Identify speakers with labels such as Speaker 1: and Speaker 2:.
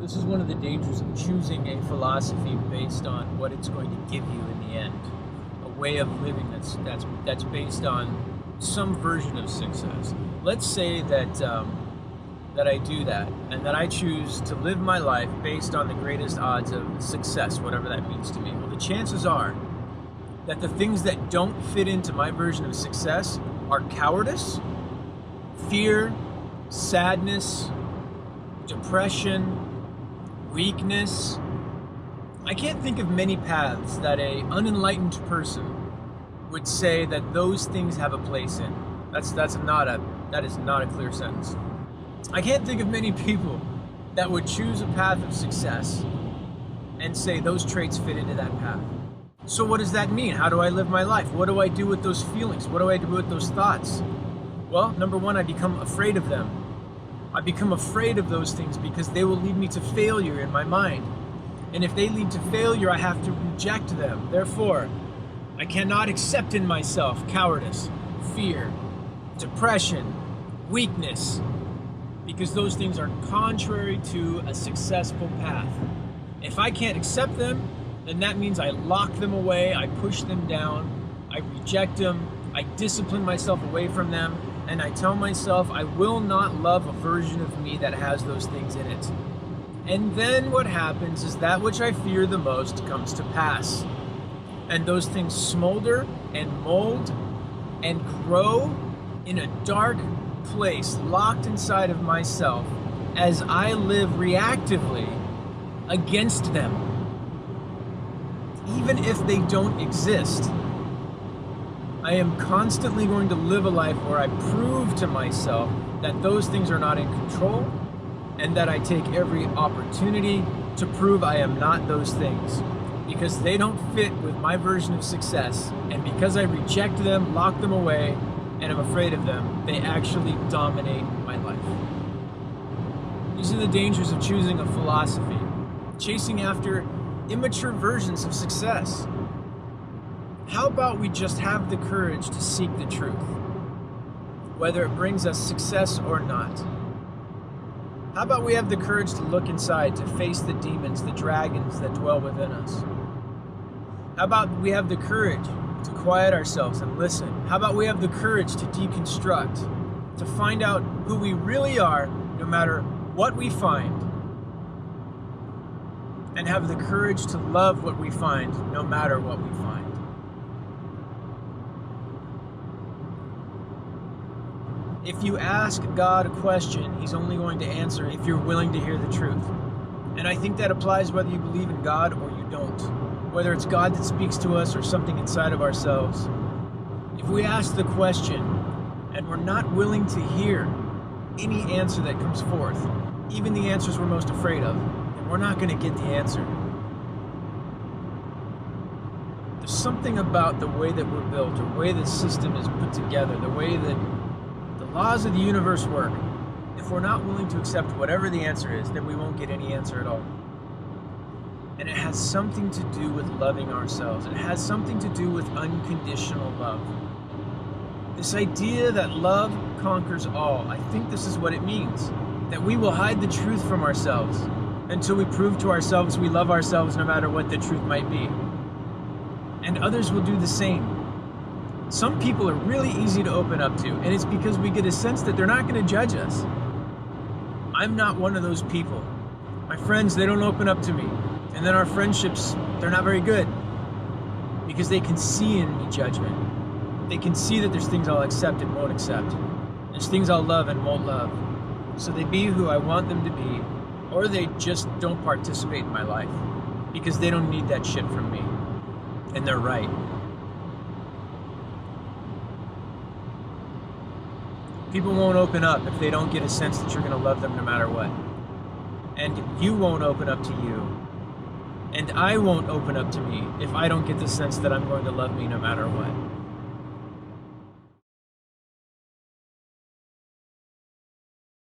Speaker 1: This is one of the dangers of choosing a philosophy based on what it's going to give you in the end. A way of living that's based on some version of success. Let's say that I do that, and that I choose to live my life based on the greatest odds of success, whatever that means to me. Well, the chances are that the things that don't fit into my version of success are cowardice, fear, sadness, depression, weakness. I can't think of many paths that a unenlightened person would say that those things have a place in. That is not a clear sentence. I can't think of many people that would choose a path of success and say those traits fit into that path. So what does that mean? How do I live my life? What do I do with those feelings? What do I do with those thoughts? Well, number one, I become afraid of them. I become afraid of those things because they will lead me to failure in my mind. And if they lead to failure, I have to reject them. Therefore, I cannot accept in myself cowardice, fear, depression, weakness, because those things are contrary to a successful path. If I can't accept them, then that means I lock them away, I push them down, I reject them, I discipline myself away from them, and I tell myself I will not love a version of me that has those things in it. And then what happens is that which I fear the most comes to pass. And those things smolder and mold and grow in a dark place locked inside of myself as I live reactively against them, even if they don't exist. I am constantly going to live a life where I prove to myself that those things are not in control, and that I take every opportunity to prove I am not those things, because they don't fit with my version of success, and because I reject them, lock them away, and I'm afraid of them, they actually dominate my life. These are the dangers of choosing a philosophy, chasing after immature versions of success. How about we just have the courage to seek the truth, whether it brings us success or not? How about we have the courage to look inside, to face the demons, the dragons that dwell within us? How about we have the courage to quiet ourselves and listen? How about we have the courage to deconstruct, to find out who we really are no matter what we find, and have the courage to love what we find no matter what we find? If you ask God a question, He's only going to answer if you're willing to hear the truth. And I think that applies whether you believe in God or you don't. Whether it's God that speaks to us or something inside of ourselves. If we ask the question and we're not willing to hear any answer that comes forth, even the answers we're most afraid of, then we're not going to get the answer. There's something about the way that we're built, the way the system is put together, the way that the laws of the universe work. If we're not willing to accept whatever the answer is, then we won't get any answer at all. And it has something to do with loving ourselves. It has something to do with unconditional love. This idea that love conquers all, I think this is what it means. That we will hide the truth from ourselves until we prove to ourselves we love ourselves no matter what the truth might be. And others will do the same. Some people are really easy to open up to, and it's because we get a sense that they're not going to judge us. I'm not one of those people. My friends, they don't open up to me. And then our friendships, they're not very good because they can see in me judgment. They can see that there's things I'll accept and won't accept. There's things I'll love and won't love. So they be who I want them to be, or they just don't participate in my life because they don't need that shit from me. And they're right. People won't open up if they don't get a sense that you're going to love them no matter what. And you won't open up to you. And I won't open up to me if I don't get the sense that I'm going to love me no matter what.